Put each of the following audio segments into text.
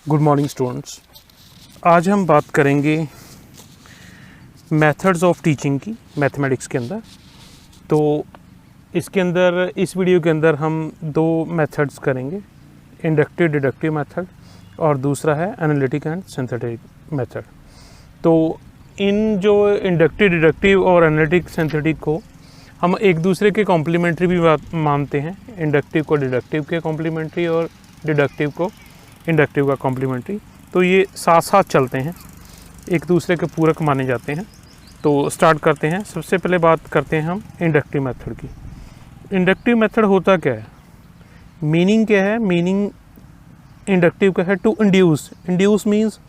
Good morning students. आज हम बात करेंगे मेथड्स ऑफ टीचिंग की मैथमेटिक्स के अंदर। तो इसके अंदर इस वीडियो के अंदर हम दो मेथड्स करेंगे, इंडक्टिव डिडक्टिव मेथड और दूसरा है एनालिटिक एंड सिंथेटिक मेथड। तो इन जो इंडक्टिव डिडक्टिव और एनालिटिक सिंथेटिक को हम एक दूसरे के कॉम्प्लीमेंट्री भी मानते हैं। इंडक्टिव को डिडक्टिव के कॉम्प्लीमेंट्री और डिडक्टिव को इंडक्टिव का कॉम्प्लीमेंट्री। तो ये साथ साथ चलते हैं, एक दूसरे के पूरक माने जाते हैं। तो स्टार्ट करते हैं। सबसे पहले बात करते हैं हम इंडक्टिव मेथड की। इंडक्टिव मेथड होता क्या है, मीनिंग क्या है? मीनिंग इंडक्टिव का है टू इंड्यूस। इंड्यूस मीन्स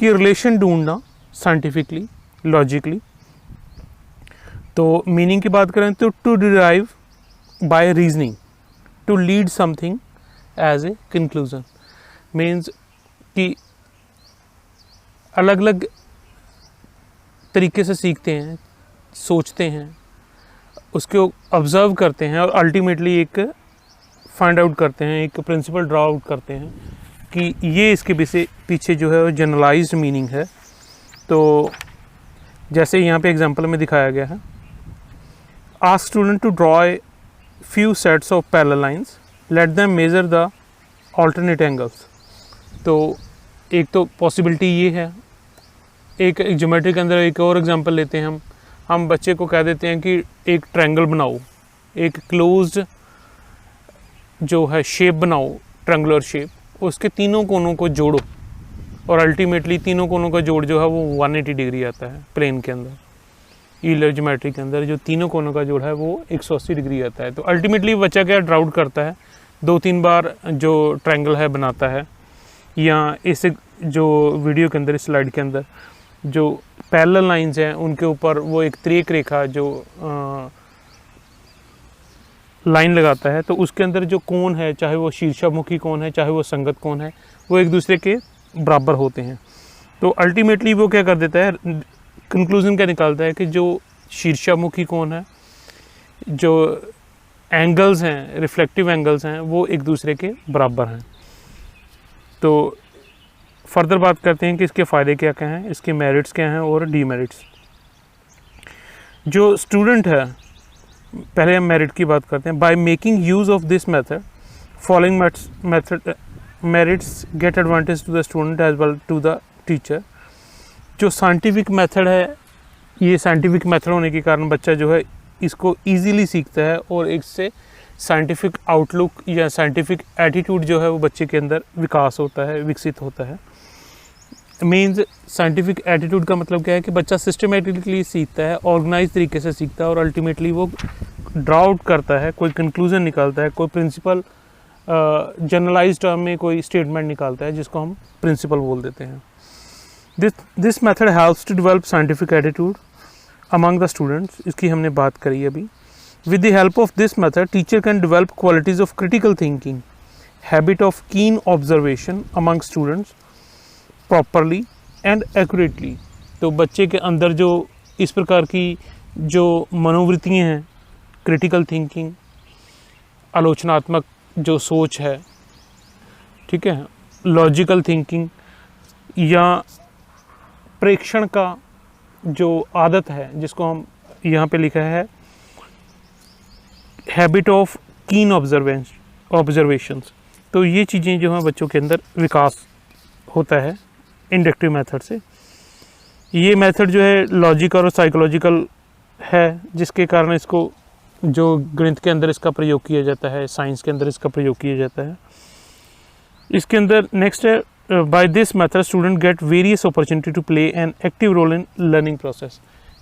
कि रिलेशन ढूंढना साइंटिफिकली लॉजिकली। तो मीनिंग की बात करें तो to derive by reasoning, to lead something as a conclusion. Means कि अलग अलग तरीके से सीखते हैं, सोचते हैं, उसको ऑब्ज़र्व करते हैं और अल्टीमेटली एक फाइंड आउट करते हैं, एक प्रिंसिपल ड्रा आउट करते हैं कि ये इसके पीछे जो है वो जनरलाइज्ड मीनिंग है। तो जैसे यहाँ पे एग्जांपल में दिखाया गया है, ask student to draw a few sets of parallel lines, let them measure the alternate angles. तो एक तो पॉसिबिलिटी ये है। एक ज्योमेट्री के अंदर एक और एग्जांपल लेते हैं हम बच्चे को कह देते हैं कि एक ट्रायंगल बनाओ, एक क्लोज्ड जो है शेप बनाओ, ट्रायंगुलर शेप, उसके तीनों कोनों को जोड़ो और अल्टीमेटली तीनों कोनों का जोड़ जो है वो 180 डिग्री आता है। प्लेन के अंदर ईलर ज्योमेट्री के अंदर जो तीनों कोनों का जोड़ है वो 180 डिग्री आता है। तो अल्टीमेटली बच्चा क्या ड्राउट करता है, 2-3 बार जो ट्रायंगल है बनाता है, या इस जो वीडियो के अंदर इस स्लाइड के अंदर जो पैरेलल लाइंस हैं उनके ऊपर वो एक त्रिक रेखा जो लाइन लगाता है। तो उसके अंदर जो कोण है, चाहे वो शीर्षामुखी कोण है चाहे वो संगत कोण है, वो एक दूसरे के बराबर होते हैं। तो अल्टीमेटली वो क्या कर देता है, कंक्लूजन क्या निकालता है कि जो शीर्षामुखी कोण है, जो एंगल्स हैं, रिफ्लेक्टिव एंगल्स हैं, वो एक दूसरे के बराबर हैं। तो फर्दर बात करते हैं कि इसके फ़ायदे क्या क्या हैं, इसके मेरिट्स क्या हैं और डीमेरिट्स। जो स्टूडेंट है, पहले हम मेरिट की बात करते हैं। By making use of this method following method merits get advantage to the student as well to the teacher. जो साइंटिफिक मेथड है, ये साइंटिफिक मेथड होने के कारण बच्चा जो है इसको ईजीली सीखता है और इससे साइंटिफिक आउटलुक या साइंटिफिक एटीट्यूड जो है वो बच्चे के अंदर विकास होता है, विकसित होता है। मीन्स साइंटिफिक एटीट्यूड का मतलब क्या है कि बच्चा सिस्टमेटिकली सीखता है, ऑर्गेनाइज तरीके से सीखता है और अल्टीमेटली वो ड्रा आउट करता है, कोई कंक्लूजन निकालता है, कोई प्रिंसिपल जनरलाइज टर्म में कोई स्टेटमेंट निकालता है जिसको हम प्रिंसिपल बोल देते हैं। This method helps to develop scientific attitude among the students. इसकी हमने बात करी अभी। With the help of this method, teacher can develop qualities of critical thinking, habit of keen observation among students properly and accurately। तो बच्चे के अंदर जो इस प्रकार की जो मनोवृत्तियाँ हैं, क्रिटिकल थिंकिंग, आलोचनात्मक जो सोच है, ठीक है, लॉजिकल थिंकिंग या प्रेक्षण का जो आदत है, जिसको हम यहाँ पे लिखा है हैबिट ऑफ कीन ऑब्जर्वेशंस। तो ये चीज़ें जो हैं बच्चों के अंदर विकास होता है इंडक्टिव मेथड से। ये मेथड जो है लॉजिक और साइकोलॉजिकल है, जिसके कारण इसको जो गणित के अंदर इसका प्रयोग किया जाता है, साइंस के अंदर इसका प्रयोग किया जाता है। इसके अंदर नेक्स्ट है, by this method student get various opportunity to play an active role in learning process.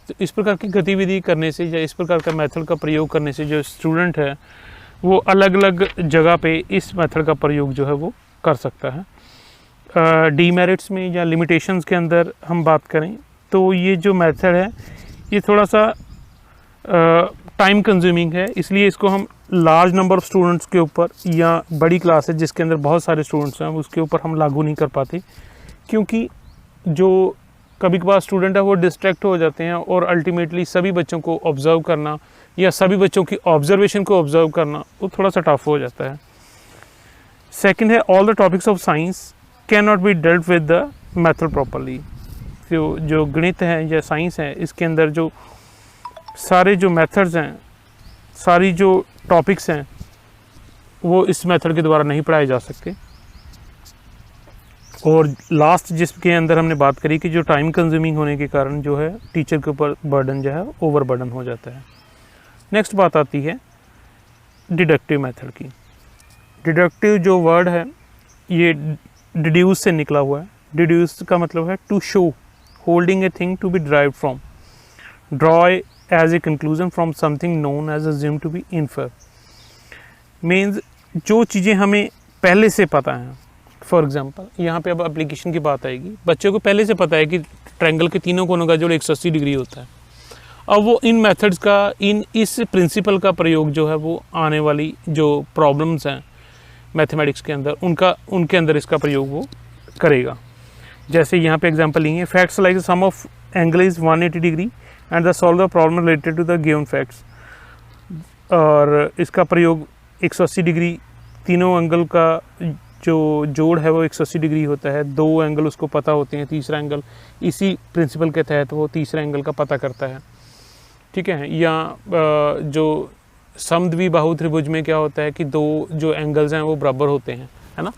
तो इस प्रकार की गतिविधि करने से या इस प्रकार का मेथड का प्रयोग करने से जो स्टूडेंट है वो अलग अलग जगह पे इस मेथड का प्रयोग जो है वो कर सकता है। डीमेरिट्स में या लिमिटेशंस के अंदर हम बात करें तो ये जो मेथड है ये थोड़ा सा टाइम कंज्यूमिंग है, इसलिए इसको हम लार्ज नंबर ऑफ़ स्टूडेंट्स के ऊपर या बड़ी क्लास है जिसके अंदर बहुत सारे स्टूडेंट्स हैं उसके ऊपर हम लागू नहीं कर पाते, क्योंकि जो कभी कभार स्टूडेंट है वो डिस्ट्रैक्ट हो जाते हैं और अल्टीमेटली सभी बच्चों को ऑब्ज़र्व करना या सभी बच्चों की ऑब्जर्वेशन को ऑब्ज़र्व करना वो थोड़ा सा टफ हो जाता है। सेकंड है, all the topics of science can not be dealt with the method properly. जो गणित है या साइंस है, इसके अंदर जो सारे जो मेथड्स हैं, सारी जो टॉपिक्स हैं, वो इस मेथड के द्वारा नहीं पढ़ाए जा सकते। और लास्ट जिसके अंदर हमने बात करी कि जो टाइम कंज्यूमिंग होने के कारण जो है टीचर के ऊपर बर्डन जो है ओवर बर्डन हो जाता है। नेक्स्ट बात आती है डिडक्टिव मेथड की। डिडक्टिव जो वर्ड है ये डिड्यूस से निकला हुआ है। डिड्यूस का मतलब है to show, holding a thing to be derived from, draw as a conclusion from something known as assume to be infer. Means जो चीज़ें हमें पहले से पता हैं। फॉर एग्जांपल यहाँ पे अब एप्लीकेशन की बात आएगी। बच्चे को पहले से पता है कि ट्रायंगल के तीनों कोनों का जोड़ 180 डिग्री होता है। अब वो इन मेथड्स का, इस प्रिंसिपल का प्रयोग जो है वो आने वाली जो प्रॉब्लम्स हैं मैथमेटिक्स के अंदर, उनके अंदर इसका प्रयोग वो करेगा। जैसे यहाँ पे एग्जांपल ली है, facts like sum of angle is 180 degree and the solve the problem related to the given facts. और इसका प्रयोग 180 डिग्री, तीनों एंगल का जो जोड़ है वो 180 डिग्री होता है। दो एंगल उसको पता होते हैं, तीसरा एंगल इसी प्रिंसिपल के तहत वो तीसरा एंगल का पता करता है। ठीक है। या जो समद्विबाहु त्रिभुज में क्या होता है कि दो जो एंगल्स हैं वो बराबर होते हैं, है ना।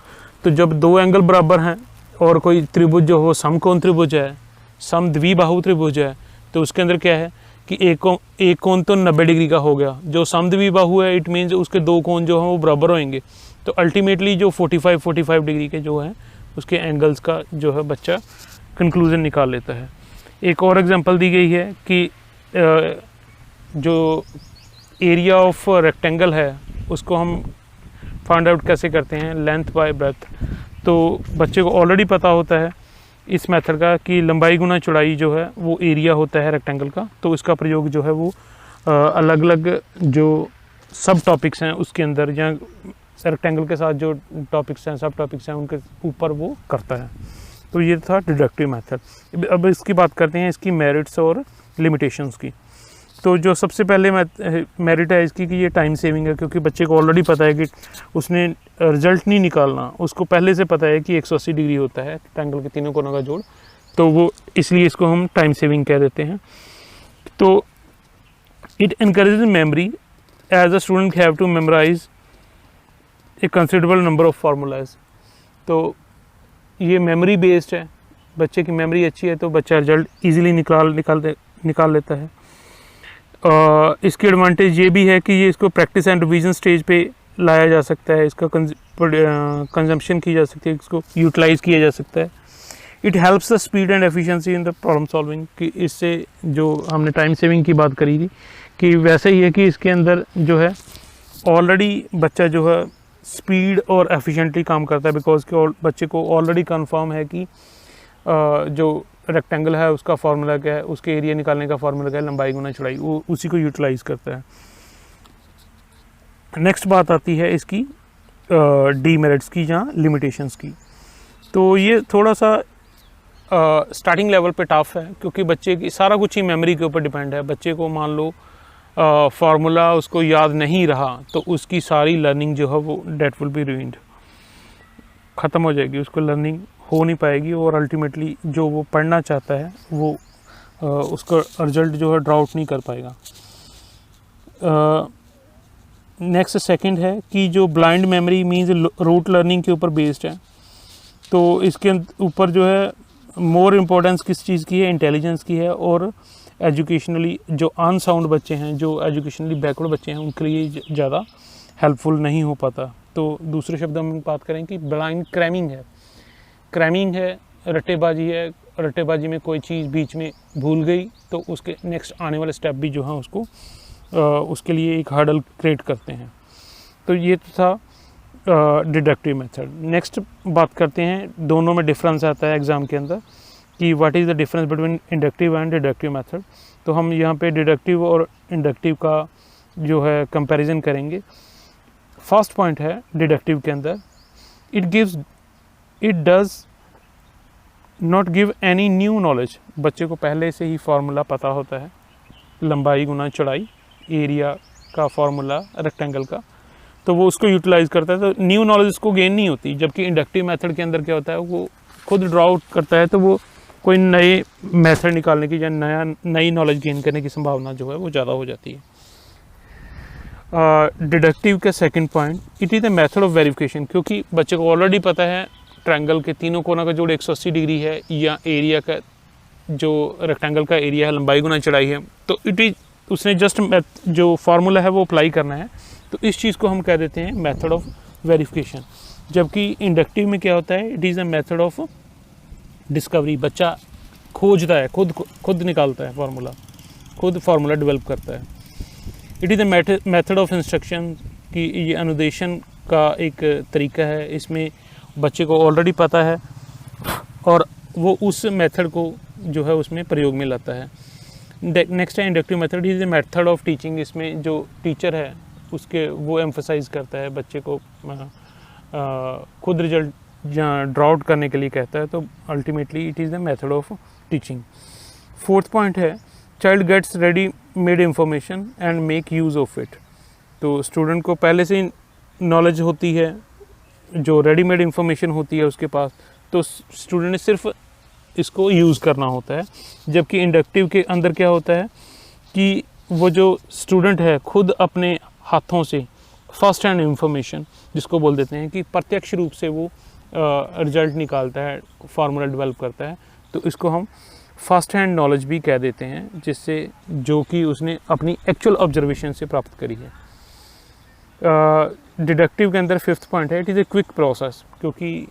तो जब दो एंगल बराबर हैं और कोई त्रिभुज जो हो समकोण त्रिभुज है, समद्विबाहु त्रिभुज है, तो उसके अंदर क्या है कि एक कोण तो 90 डिग्री का हो गया। जो समद्विबाहु है इट मीन्स उसके दो कोण जो हैं वो बराबर होंगे। तो अल्टीमेटली जो 45 डिग्री के जो है उसके एंगल्स का जो है बच्चा कंक्लूजन निकाल लेता है। एक और एग्जांपल दी गई है कि जो एरिया ऑफ रेक्टेंगल है उसको हम फाइंड आउट कैसे करते हैं, लेंथ बाय ब्रेथ। तो बच्चे को ऑलरेडी पता होता है इस मेथड का कि लंबाई गुना चौड़ाई जो है वो एरिया होता है रेक्टेंगल का। तो इसका प्रयोग जो है वो अलग अलग जो सब टॉपिक्स हैं उसके अंदर, या रेक्टेंगल के साथ जो टॉपिक्स हैं, सब टॉपिक्स हैं, उनके ऊपर वो करता है। तो ये था डिडक्टिव मेथड। अब इसकी बात करते हैं इसकी मेरिट्स और लिमिटेशंस की। तो जो सबसे पहले मेरिट है इसकी कि ये टाइम सेविंग है, क्योंकि बच्चे को ऑलरेडी पता है कि उसने रिजल्ट नहीं निकालना, उसको पहले से पता है कि 180 डिग्री होता है ट्रायंगल के तीनों कोनों का जोड़। तो वो इसलिए इसको हम टाइम सेविंग कह देते हैं। तो it encourages memory as a student have to memorise a considerable number of formulas. तो ये मेमोरी बेस्ड है, बच्चे की मेमोरी अच्छी है तो बच्चा रिजल्ट ईजिली निकाल लेता है। इसकी एडवांटेज ये भी है कि ये इसको प्रैक्टिस एंड रिवीजन स्टेज पे लाया जा सकता है, इसका कंजम्पशन की जा सकती है, इसको यूटिलाइज किया जा सकता है। It helps the speed and efficiency in the problem solving, कि इससे जो हमने टाइम सेविंग की बात करी थी कि वैसे ही है कि इसके अंदर जो है ऑलरेडी बच्चा जो है स्पीड और एफिशिएंटली काम करता है, बिकॉज कि बच्चे को ऑलरेडी कंफर्म है कि जो रेक्टेंगल है उसका फार्मूला क्या है, उसके एरिया निकालने का फार्मूला क्या है, लंबाई गुना चौड़ाई, वो उसी को यूटिलाइज करता है। नेक्स्ट बात आती है इसकी डीमेरिट्स की या लिमिटेशंस की। तो ये थोड़ा सा स्टार्टिंग लेवल पे टफ है, क्योंकि बच्चे की सारा कुछ ही मेमोरी के ऊपर डिपेंड है। बच्चे को मान लो फार्मूला उसको याद नहीं रहा तो उसकी सारी लर्निंग जो है वो डेट विल बी रूइंड, ख़त्म हो जाएगी, उसको लर्निंग हो नहीं पाएगी और अल्टीमेटली जो वो पढ़ना चाहता है वो उसका रिजल्ट जो है ड्राउट नहीं कर पाएगा। नेक्स्ट सेकंड है कि जो blind memory means rote learning के ऊपर बेस्ड है। तो इसके ऊपर जो है मोर इम्पोर्टेंस किस चीज़ की है, इंटेलिजेंस की है। और एजुकेशनली जो अनसाउंड बच्चे हैं, जो एजुकेशनली बैकवर्ड बच्चे हैं, उनके लिए ज़्यादा हेल्पफुल नहीं हो पाता। तो दूसरे शब्द हम बात करें कि ब्लाइंड क्रैमिंग है, रट्टेबाजी है। रट्टेबाजी में कोई चीज़ बीच में भूल गई तो उसके नेक्स्ट आने वाले स्टेप भी जो है उसको उसके लिए एक हर्डल क्रिएट करते हैं। तो ये तो था डिडक्टिव मेथड। नेक्स्ट बात करते हैं, दोनों में डिफरेंस आता है एग्ज़ाम के अंदर कि what is the difference between inductive and deductive method. तो हम यहाँ पे डिडक्टिव और इंडक्टिव का जो है कंपैरिजन करेंगे। फर्स्ट पॉइंट है डिडक्टिव के अंदर, it does not give any new knowledge. बच्चे को पहले से ही फार्मूला पता होता है, लंबाई गुना चौड़ाई, एरिया का फार्मूला रेक्टेंगल का, तो वो उसको यूटिलाइज़ करता है, तो न्यू नॉलेज उसको गेन नहीं होती। जबकि इंडक्टिव मेथड के अंदर क्या होता है, वो खुद ड्रॉ आउट करता है, तो वो कोई नए मेथड निकालने की या नई नॉलेज गेन करने की संभावना जो है वो ज़्यादा हो जाती है। डिडक्टिव का second point, it is the method of verification, क्योंकि बच्चे को ऑलरेडी पता है ट्रायंगल के तीनों कोना का जोड़ 180 डिग्री है, या एरिया का जो रेक्टेंगल का एरिया है लंबाई गुना चौड़ाई है, तो इट इज उसने जस्ट जो फार्मूला है वो अप्लाई करना है, तो इस चीज़ को हम कह देते हैं मेथड ऑफ वेरिफिकेशन। जबकि इंडक्टिव में क्या होता है, it is a method of discovery, बच्चा खोजता है, खुद निकालता है फार्मूला, खुद फार्मूला डेवलप करता है। It is a method of instruction, कि ये अनुदेशन का एक तरीका है, इसमें बच्चे को ऑलरेडी पता है और वो उस मेथड को जो है उसमें प्रयोग में लाता है। नेक्स्ट है inductive method, is a method of teaching, इसमें जो टीचर है उसके वो एम्फसाइज करता है, बच्चे को खुद रिजल्ट ड्रॉ आउट करने के लिए कहता है, तो ultimately it is the method of teaching. Fourth point है child gets ready made information and make use of it, तो स्टूडेंट को पहले से नॉलेज होती है, जो रेडीमेड इंफॉर्मेशन होती है उसके पास, तो स्टूडेंट ने सिर्फ इसको यूज़ करना होता है। जबकि इंडक्टिव के अंदर क्या होता है कि वो जो स्टूडेंट है खुद अपने हाथों से फर्स्ट हैंड इंफॉर्मेशन, जिसको बोल देते हैं कि प्रत्यक्ष रूप से वो रिजल्ट निकालता है, फार्मूला डेवलप करता है, तो इसको हम फर्स्ट हैंड नॉलेज भी कह देते हैं, जिससे जो कि उसने अपनी एक्चुअल ऑब्जर्वेशन से प्राप्त करी है। डिडक्टिव के अंदर फिफ्थ पॉइंट है, it is a quick process, क्योंकि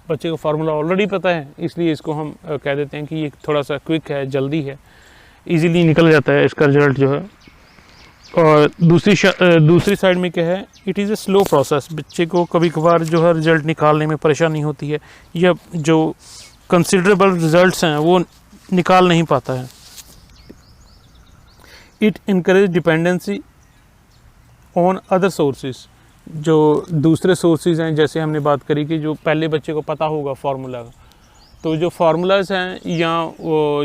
बच्चे को फार्मूला ऑलरेडी पता है, इसलिए इसको हम कह देते हैं कि ये थोड़ा सा क्विक है, जल्दी है, इजीली निकल जाता है इसका रिजल्ट जो है। और दूसरी साइड में क्या है, it is a slow process, बच्चे को कभी कभार जो है रिजल्ट निकालने में परेशानी होती है, या जो कंसिडरेबल रिजल्ट्स हैं वो निकाल नहीं पाता है। It encourage dependency on other sources, जो दूसरे सोर्सेज हैं, जैसे हमने बात करी कि जो पहले बच्चे को पता होगा फार्मूला का, तो जो फार्मूलाज हैं या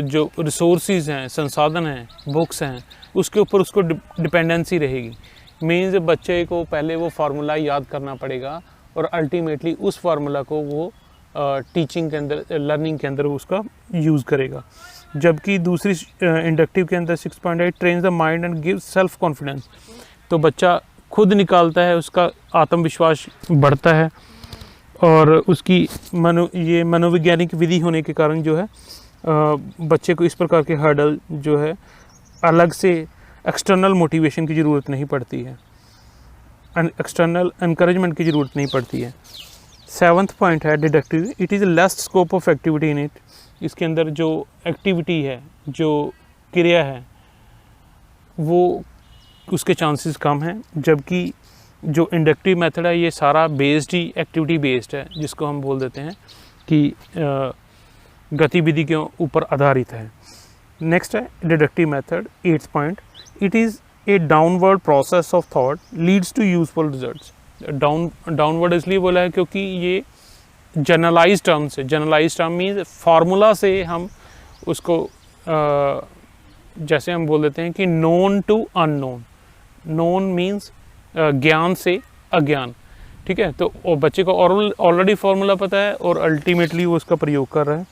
जो रिसोर्सेज हैं, संसाधन हैं, बुक्स हैं, उसके ऊपर उसको डिपेंडेंसी रहेगी। मीन्स बच्चे को पहले वो फार्मूला याद करना पड़ेगा और अल्टीमेटली उस फार्मूला को वो टीचिंग के अंदर, लर्निंग के अंदर उसका यूज़ करेगा। जबकि दूसरी इंडक्टिव के अंदर 6.8 trains the mind and gives self confidence, तो बच्चा खुद निकालता है, उसका आत्मविश्वास बढ़ता है, और उसकी ये मनोवैज्ञानिक विधि होने के कारण जो है बच्चे को इस प्रकार के हर्डल जो है अलग से एक्सटर्नल मोटिवेशन की ज़रूरत नहीं पड़ती है, एक्सटर्नल एनकरेजमेंट की ज़रूरत नहीं पड़ती है। सेवंथ पॉइंट है deductive, it is a less scope of activity in it, इसके अंदर जो एक्टिविटी है, जो क्रिया है, वो उसके चांसेस कम हैं। जबकि जो इंडक्टिव मेथड है ये सारा बेस्ड ही एक्टिविटी बेस्ड है, जिसको हम बोल देते हैं कि गतिविधि के ऊपर आधारित है। नेक्स्ट है deductive method, 8th point, it is a downward process of thought leads to useful results. Downward इसलिए बोला है क्योंकि ये जनरलाइज टर्म्स है। जनरलाइज टर्म मीन्स फार्मूला से हम उसको जैसे हम बोल देते हैं कि known to unknown, known means ज्ञान से अज्ञान, ठीक है। तो बच्चे को ऑलरेडी फार्मूला पता है और अल्टीमेटली वो उसका प्रयोग कर रहा है,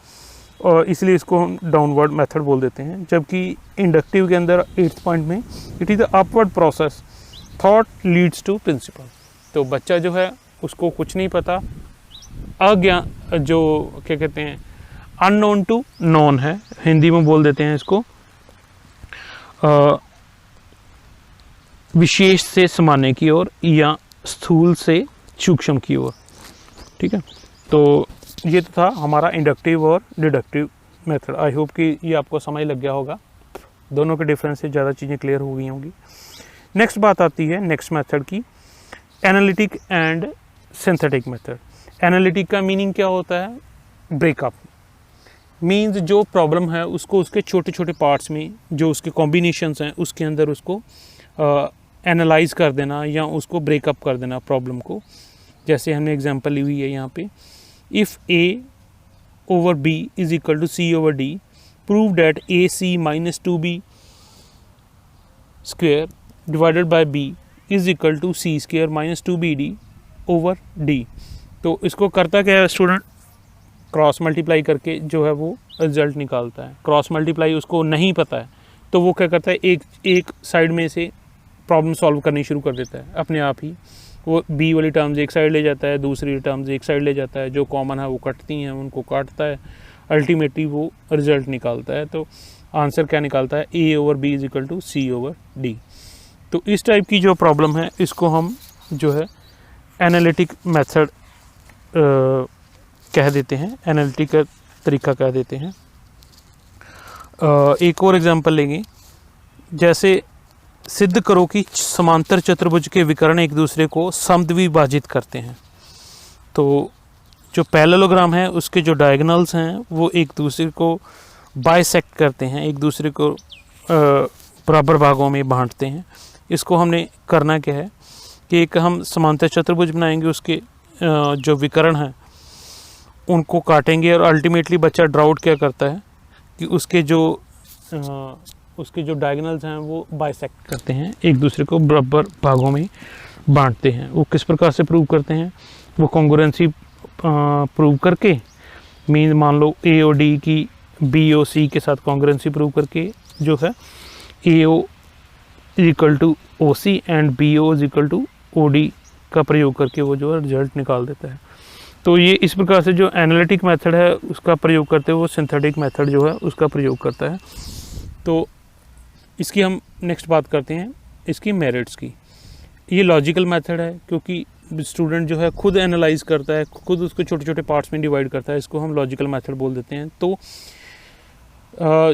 और इसलिए इसको हम डाउनवर्ड मेथड बोल देते हैं। जबकि इंडक्टिव के अंदर 8th पॉइंट में it is the upward process, thought leads to principle, तो बच्चा जो है उसको कुछ नहीं पता, अज्ञान जो क्या कहते हैं अननोन टू नॉन है, हिंदी में बोल देते हैं इसको विशेष से सामान्य की ओर या स्थूल से सूक्ष्म की ओर, ठीक है। तो ये तो था हमारा इंडक्टिव और डिडक्टिव मेथड। आई होप कि ये आपको समझ लग गया होगा, दोनों के डिफरेंस से ज़्यादा चीज़ें क्लियर हो गई होंगी। नेक्स्ट बात आती है नेक्स्ट मेथड की, analytic and synthetic method. Analytic का मीनिंग क्या होता है, ब्रेकअप, मीन्स जो प्रॉब्लम है उसको उसके छोटे छोटे पार्ट्स में, जो उसके कॉम्बिनेशंस हैं उसके अंदर उसको एनालाइज कर देना या उसको ब्रेकअप कर देना प्रॉब्लम को। जैसे हमने एग्जांपल ली हुई है यहाँ पे, if a over b is equal to c over d, prove that a c minus 2b square divided by b is equal to c square minus 2BD over D। तो इसको करता क्या है स्टूडेंट, क्रॉस मल्टीप्लाई करके जो है वो result निकालता है। क्रॉस मल्टीप्लाई उसको नहीं पता है तो वो क्या करता है, एक साइड में से प्रॉब्लम सॉल्व करनी शुरू कर देता है अपने आप ही। वो बी वाली टर्म्स एक साइड ले जाता है, दूसरी टर्म्स एक साइड ले जाता है, जो कॉमन है वो कटती हैं उनको काटता है, अल्टीमेटली वो रिजल्ट निकालता है। तो आंसर क्या निकालता है, A over B is equal to C over D। तो इस टाइप की जो प्रॉब्लम है इसको हम जो है एनालिटिक मेथड कह देते हैं, एनालिटिक का तरीका कह देते हैं। एक और एग्जांपल लेंगे, जैसे सिद्ध करो कि समांतर चतुर्भुज के विकर्ण एक दूसरे को समद्विभाजित करते हैं। तो जो पैरेललोग्राम है उसके जो डायगोनल्स हैं वो एक दूसरे को बाइसेक्ट करते हैं, एक दूसरे को बराबर भागों में बांटते हैं। इसको हमने करना क्या है कि एक हम समांतर चतुर्भुज बनाएंगे, उसके जो विकर्ण हैं उनको काटेंगे और अल्टीमेटली बच्चा ड्राउट क्या करता है कि उसके जो डायगोनल्स हैं वो बाइसेक्ट करते हैं, एक दूसरे को बराबर भागों में बांटते हैं। वो किस प्रकार से प्रूव करते हैं, वो कॉन्ग्रुएंसी प्रूव करके, मीन मान लो A और D की B और C के साथ कॉन्ग्रुएंसी प्रूव करके जो है AO is equal to OC and BO is equal to OD का प्रयोग करके वो जो है रिजल्ट निकाल देता है। तो ये इस प्रकार से जो एनालिटिक मेथड है उसका प्रयोग करते हुए वो सिंथेटिक मेथड जो है उसका प्रयोग करता है। तो इसकी हम नेक्स्ट बात करते हैं इसकी मेरिट्स की। ये लॉजिकल मेथड है क्योंकि स्टूडेंट जो है खुद एनालाइज करता है, खुद उसको छोटे छोटे पार्ट्स में डिवाइड करता है, इसको हम लॉजिकल मेथड बोल देते हैं। तो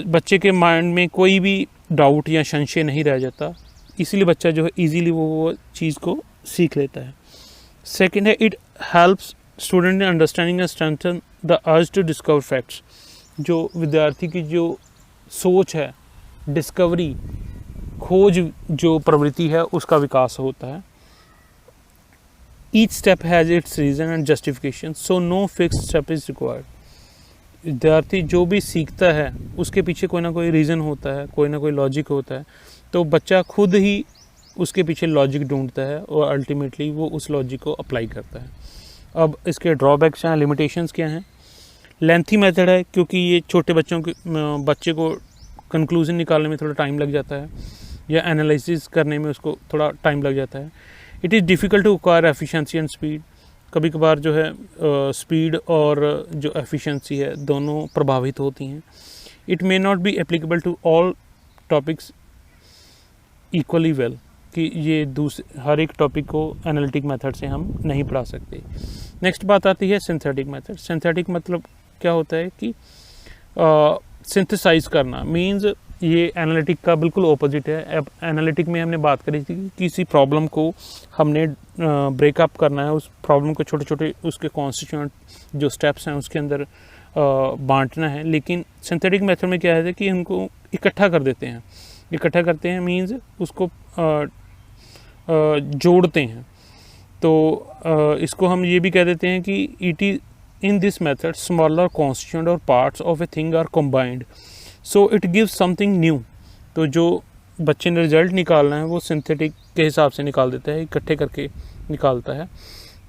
बच्चे के माइंड में कोई भी डाउट या संशय नहीं रह जाता, इसीलिए बच्चा जो है इजीली वो चीज़ को सीख लेता है। सेकंड है, it helps student in understanding and strengthen the urge to discover facts. जो विद्यार्थी की जो सोच है, डिस्कवरी, खोज जो प्रवृत्ति है उसका विकास होता है। Each step has its reason and justification, so no fixed step is required. विद्यार्थी जो भी सीखता है उसके पीछे कोई ना कोई रीज़न होता है, कोई ना कोई लॉजिक होता है, तो बच्चा खुद ही उसके पीछे लॉजिक ढूंढता है और अल्टीमेटली वो उस लॉजिक को अप्लाई करता है। अब इसके ड्रॉबैक्स हैं, लिमिटेशंस क्या हैं। लेंथी मेथड है क्योंकि ये छोटे बच्चे को कंक्लूजन निकालने में थोड़ा टाइम लग जाता है या एनालिसिस करने में उसको थोड़ा टाइम लग जाता है। It is difficult to acquire efficiency and speed. कभी कभार जो है स्पीड और जो एफिशिएंसी है दोनों प्रभावित होती हैं। It may not be applicable to all topics equally well, कि ये हर एक टॉपिक को एनालिटिक मेथड से हम नहीं पढ़ा सकते। नेक्स्ट बात आती है सिंथेटिक मेथड। सिंथेटिक मतलब क्या होता है कि सिंथेसाइज करना, मींस ये एनालिटिक का बिल्कुल ऑपोजिट है। अब एनालिटिक में हमने बात करी थी कि किसी प्रॉब्लम को हमने ब्रेकअप करना है, उस प्रॉब्लम को छोटे छोटे उसके कॉन्स्टिट्यूएंट जो स्टेप्स हैं उसके अंदर बांटना है। लेकिन सिंथेटिक मेथड में क्या है कि उनको इकट्ठा कर देते हैं। इकट्ठा करते हैं मींस उसको जोड़ते हैं। तो इसको हम ये भी कह देते हैं कि it is in this method smaller constituent और parts of a thing are combined, so it gives something new. तो जो बच्चे ने रिजल्ट निकालना है वो सिंथेटिक के हिसाब से निकाल देता है, इकट्ठे करके निकालता है।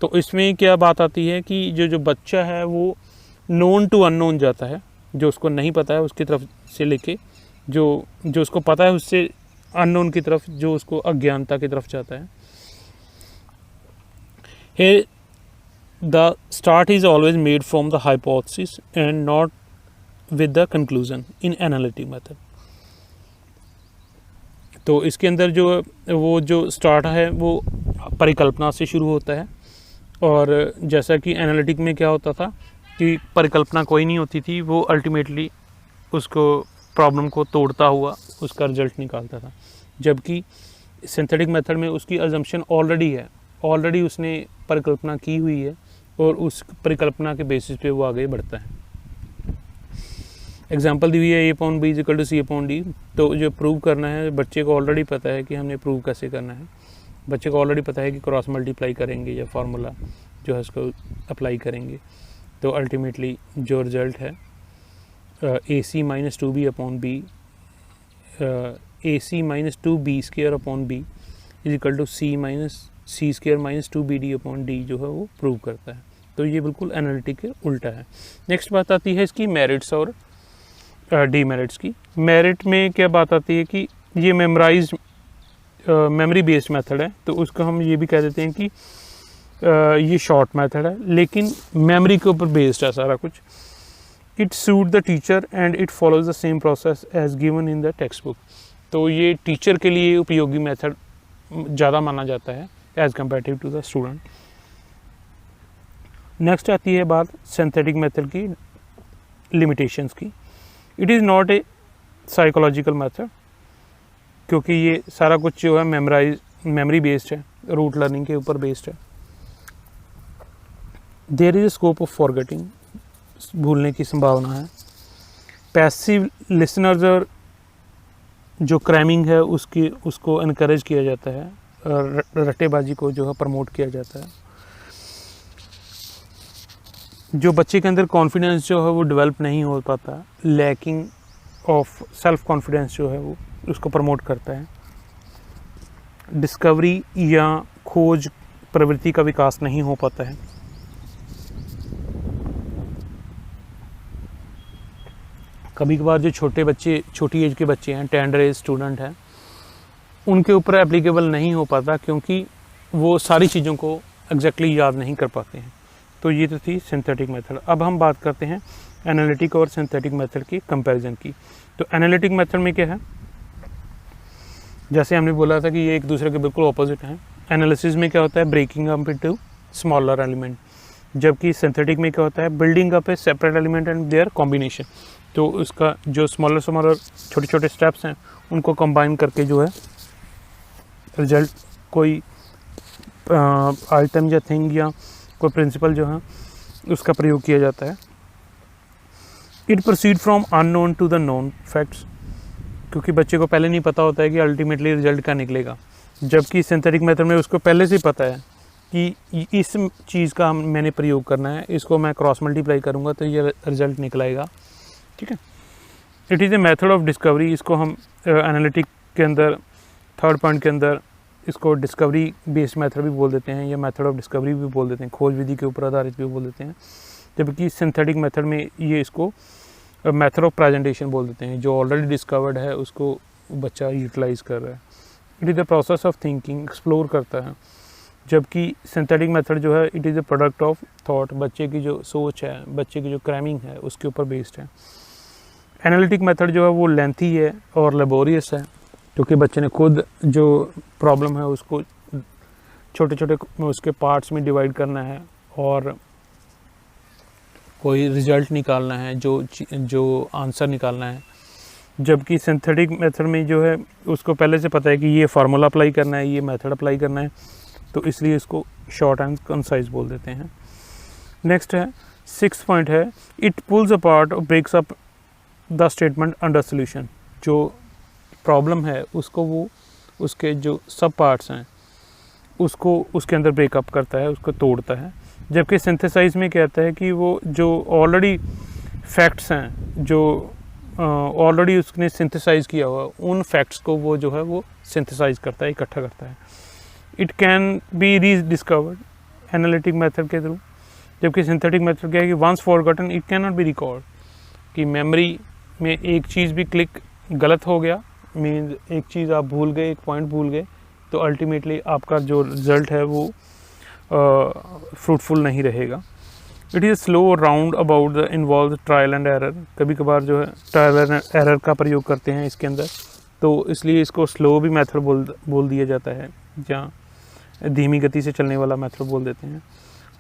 तो इसमें क्या बात आती है कि जो बच्चा है वो नोन टू अननोन जाता है, जो उसको नहीं पता है उसकी तरफ से लेके जो उसको पता है उससे अननोन की तरफ, जो उसको अज्ञानता की तरफ जाता है। Here the start is always made from the hypothesis and not with the conclusion in analytic method। तो इसके अंदर जो स्टार्ट है वो परिकल्पना से शुरू होता है, और जैसा कि एनालिटिक में क्या होता था कि परिकल्पना कोई नहीं होती थी, वो अल्टीमेटली उसको प्रॉब्लम को तोड़ता हुआ उसका रिजल्ट निकालता था। जबकि सिंथेटिक मेथड में उसकी अजम्पशन ऑलरेडी है, ऑलरेडी उसने परिकल्पना की हुई है और उस परिकल्पना के बेसिस पे वो आगे बढ़ता है। एग्जांपल दी हुई है A/B = C/D। तो जो प्रूव करना है बच्चे को ऑलरेडी पता है कि हमने प्रूव कैसे करना है। बच्चे को ऑलरेडी पता है कि क्रॉस मल्टीप्लाई करेंगे या फार्मूला जो है उसको अप्लाई करेंगे, तो अल्टीमेटली जो रिज़ल्ट है AC - 2B/B AC - 2B² is equal to c minus c square minus 2BD upon d जो है वो प्रूव करता है। तो ये बिल्कुल एनालिटिक के उल्टा है। नेक्स्ट बात आती है इसकी मेरिट्स और डीमेरिट्स की। मेरिट में क्या बात आती है कि ये मेमोरी बेस्ड मेथड है, तो उसको हम ये भी कह देते हैं कि ये शॉर्ट मेथड है, लेकिन मेमोरी के ऊपर बेस्ड है सारा कुछ। It suit the teacher and it follows the same process as given in the textbook. तो ये टीचर के लिए उपयोगी मेथड ज़्यादा माना जाता है as comparative to the student. Next आती है बात सिंथेटिक मेथड की लिमिटेशंस की। It is not a psychological method, क्योंकि ये सारा कुछ जो है मेमोरी बेस्ड है, रूट लर्निंग के ऊपर बेस्ड है। There is a scope of forgetting, भूलने की संभावना है। पैसिव लिसनर्स और जो क्रैमिंग है उसको इनकरेज किया जाता है, रट्टेबाजी को जो है प्रमोट किया जाता है। जो बच्चे के अंदर कॉन्फिडेंस जो है वो डेवलप नहीं हो पाता, लैकिंग ऑफ सेल्फ कॉन्फिडेंस जो है वो उसको प्रमोट करता है। डिस्कवरी या खोज प्रवृत्ति का विकास नहीं हो पाता है। कभी कभार जो छोटी एज के बच्चे हैं, टेंडर एज स्टूडेंट हैं, उनके ऊपर एप्लीकेबल नहीं हो पाता, क्योंकि वो सारी चीज़ों को एग्जैक्टली याद नहीं कर पाते हैं। तो ये तो थी सिंथेटिक मेथड। अब हम बात करते हैं एनालिटिक और सिंथेटिक मेथड की कंपैरिजन की। तो एनालिटिक मेथड में क्या है, जैसे हमने बोला था कि ये एक दूसरे के बिल्कुल ऑपोजिट हैं। एनालिसिस में क्या होता है, breaking up into smaller element, जबकि सिंथेटिक में क्या होता है, building up a separate element and their combination. तो उसका जो स्मॉलर छोटे छोटे स्टेप्स हैं उनको कंबाइन करके जो है रिजल्ट कोई आइटम या थिंग या कोई प्रिंसिपल जो है उसका प्रयोग किया जाता है। It proceed from unknown to the known facts, क्योंकि बच्चे को पहले नहीं पता होता है कि अल्टीमेटली रिजल्ट क्या निकलेगा, जबकि सिंथेटिक मेथड में उसको पहले से ही पता है कि इस चीज़ का मैंने प्रयोग करना है, इसको मैं क्रॉस मल्टीप्लाई करूँगा तो ये रिजल्ट निकलाएगा। ठीक है। It is a method of discovery, इसको हम एनालिटिक के अंदर थर्ड पॉइंट के अंदर इसको डिस्कवरी बेस्ड मेथड भी बोल देते हैं, या मेथड ऑफ डिस्कवरी भी बोल देते हैं, खोज विधि के ऊपर आधारित भी बोल देते हैं। जबकि सिंथेटिक मेथड में ये इसको मेथड ऑफ प्रेजेंटेशन बोल देते हैं, जो ऑलरेडी डिस्कवर्ड है उसको बच्चा यूटिलाइज कर रहा है। It is the process of thinking, explore करता है। जबकि सिंथेटिक मेथड जो है it is the product of thought, बच्चे की जो सोच है, बच्चे की जो क्रैमिंग है उसके ऊपर बेस्ड है। एनालिटिक मेथड जो है वो लेंथी है और लेबोरियस है, क्योंकि बच्चे ने खुद जो प्रॉब्लम है उसको छोटे छोटे उसके पार्ट्स में डिवाइड करना है और कोई रिज़ल्ट निकालना है, जो आंसर निकालना है। जबकि सिंथेटिक मेथड में जो है उसको पहले से पता है कि ये फार्मूला अप्लाई करना है, ये मेथड अप्लाई करना है, तो इसलिए इसको शॉर्ट एंड कंसाइज बोल देते हैं। नेक्स्ट है 6th पॉइंट है, इट पुल्स अपार्ट और breaks up the statement under solution. जो प्रॉब्लम है उसको वो उसके जो सब पार्ट्स हैं उसको उसके अंदर ब्रेकअप करता है, उसको तोड़ता है। जबकि सिंथेसाइज में कहता है कि वो जो ऑलरेडी फैक्ट्स हैं, जो ऑलरेडी उसने सिंथेसाइज किया हुआ, उन फैक्ट्स को वो जो है वो सिंथेसाइज करता है, इकट्ठा करता है। It can be rediscovered analytic method के थ्रू, जबकि सिंथेटिक मेथड क्या है कि once forgotten it can not be record, कि मेमोरी में एक चीज़ भी क्लिक गलत हो गया, मीन एक चीज़ आप भूल गए, एक पॉइंट भूल गए, तो अल्टीमेटली आपका जो रिज़ल्ट है वो फ्रूटफुल नहीं रहेगा। It is slow round about the involve trial and error, कभी कभार जो है ट्रायल एंड एरर का प्रयोग करते हैं इसके अंदर, तो इसलिए इसको स्लो भी मेथड बोल दिया जाता है, जहाँ धीमी गति से चलने वाला मेथड बोल देते हैं।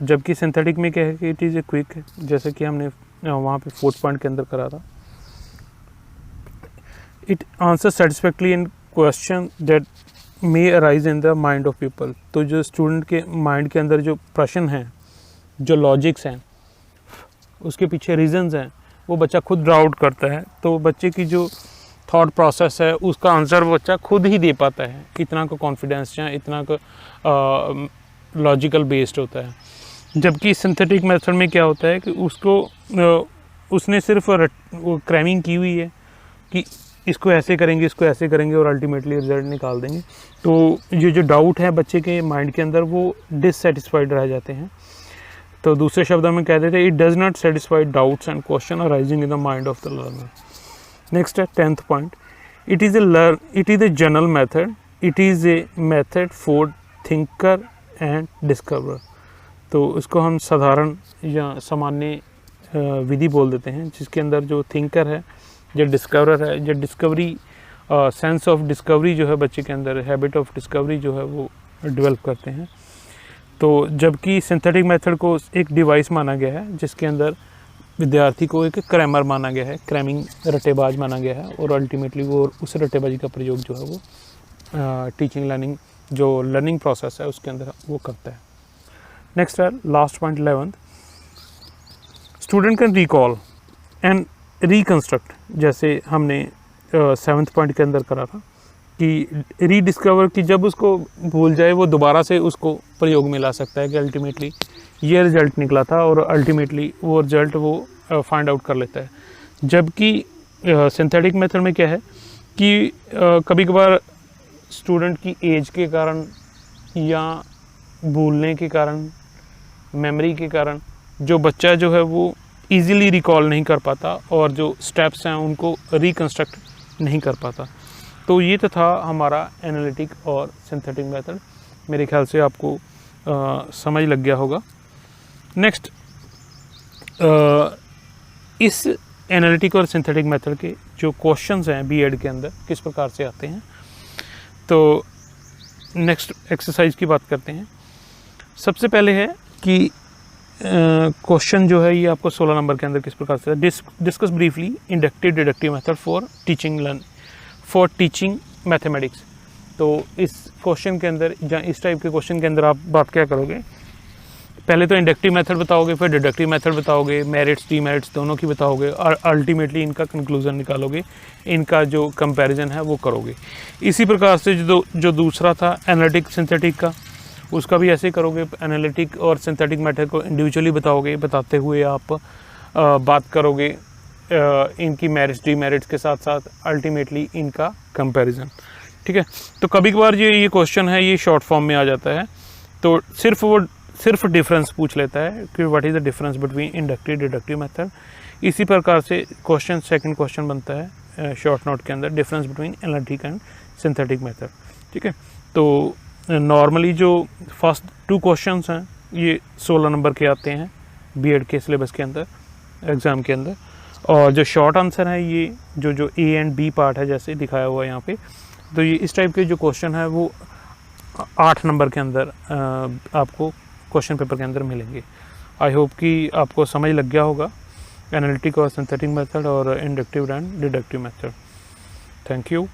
जबकि सिंथेटिक में क्या है कि इट इज़ ए क्विक, जैसे कि हमने वहाँ पे 4th पॉइंट के अंदर करा था। It answer satisfactorily in question that may arise in the mind of people. तो जो स्टूडेंट के माइंड के अंदर जो प्रश्न हैं, जो लॉजिक्स हैं, उसके पीछे रीजंस हैं, वो बच्चा खुद ड्रा आउट करता है। तो बच्चे की जो थॉट प्रोसेस है उसका आंसर बच्चा खुद ही दे पाता है, इतना को कॉन्फिडेंस या इतना को लॉजिकल बेस्ड होता है। जबकि सिंथेटिक मेथड में क्या होता है कि उसको उसने सिर्फ क्रैमिंग की हुई है कि इसको ऐसे करेंगे, इसको ऐसे करेंगे और अल्टीमेटली रिजल्ट निकाल देंगे। तो ये जो डाउट है बच्चे के माइंड के अंदर वो डिससेटिस्फाइड रह जाते हैं। तो दूसरे शब्दों में कह देते हैं it does not satisfy doubts and question arising in the mind of the learner. Next है 10th point, it is a general method, it is a method for thinker and discover. तो इसको हम साधारण या सामान्य विधि बोल देते हैं, जिसके अंदर जो थिंकर है, जो डिस्कवरर है, जो डिस्कवरी सेंस ऑफ डिस्कवरी जो है बच्चे के अंदर, हैबिट ऑफ डिस्कवरी जो है वो डेवलप करते हैं। तो जबकि सिंथेटिक मेथड को एक डिवाइस माना गया है जिसके अंदर विद्यार्थी को एक क्रैमर माना गया है, क्रैमिंग रट्टेबाज माना गया है, और अल्टीमेटली वो उस रट्टेबाजी का प्रयोग जो है वो टीचिंग लर्निंग जो लर्निंग प्रोसेस है उसके अंदर वो करता है। नेक्स्ट है last point 11th, student can recall and reconstruct. जैसे हमने 7th पॉइंट के अंदर करा था कि रीडिस्कवर की जब उसको भूल जाए वो दोबारा से उसको प्रयोग में ला सकता है कि अल्टीमेटली ये रिज़ल्ट निकला था और अल्टीमेटली वो रिज़ल्ट वो फाइंड आउट कर लेता है। जबकि सिंथेटिक मेथड में क्या है कि कभी कभार स्टूडेंट की एज के कारण या भूलने के कारण, मेमोरी के कारण जो बच्चा जो है वो इजीली रिकॉल नहीं कर पाता और जो स्टेप्स हैं उनको रिकंस्ट्रक्ट नहीं कर पाता। तो ये तो था हमारा एनालिटिक और सिंथेटिक मेथड। मेरे ख्याल से आपको समझ लग गया होगा। नेक्स्ट, इस एनालिटिक और सिंथेटिक मेथड के जो क्वेश्चंस हैं बीएड के अंदर किस प्रकार से आते हैं, तो नेक्स्ट एक्सरसाइज की बात करते हैं। सबसे पहले है कि क्वेश्चन जो है ये आपको 16 नंबर के अंदर किस प्रकार से discuss briefly inductive deductive method for teaching mathematics. तो इस क्वेश्चन के अंदर या इस टाइप के क्वेश्चन के अंदर आप बात क्या करोगे, पहले तो इंडक्टिव मेथड बताओगे, फिर डिडक्टिव मेथड बताओगे, मेरिट्स डीमेरिट्स दोनों की बताओगे और अल्टीमेटली इनका कंक्लूजन निकालोगे, इनका जो कंपैरिजन है वो करोगे। इसी प्रकार से जो दूसरा था एनालिटिक सिंथेटिक का, उसका भी ऐसे करोगे। एनालिटिक और सिंथेटिक मेथड को इंडिविजुअली बताओगे, बताते हुए आप बात करोगे इनकी मेरिट्स डीमेरिट्स के साथ साथ अल्टीमेटली इनका कंपैरिजन। ठीक है, तो कभी कभार ये क्वेश्चन है ये शॉर्ट फॉर्म में आ जाता है, तो सिर्फ डिफरेंस पूछ लेता है कि what is the difference between inductive deductive method. इसी प्रकार से क्वेश्चन सेकंड क्वेश्चन बनता है शॉर्ट नोट के अंदर, difference between analytic and synthetic method. ठीक है, तो नॉर्मली जो फर्स्ट 2 क्वेश्चंस हैं ये 16 नंबर के आते हैं बीएड के सिलेबस के अंदर, एग्ज़ाम के अंदर, और जो शॉर्ट आंसर है ये जो ए एंड बी पार्ट है जैसे दिखाया हुआ है यहाँ पे, तो ये इस टाइप के जो क्वेश्चन है वो 8 नंबर के अंदर आपको क्वेश्चन पेपर के अंदर मिलेंगे। आई होप कि आपको समझ लग गया होगा एनालिटिक और सिंथेटिक मेथड और inductive and deductive method. Thank you.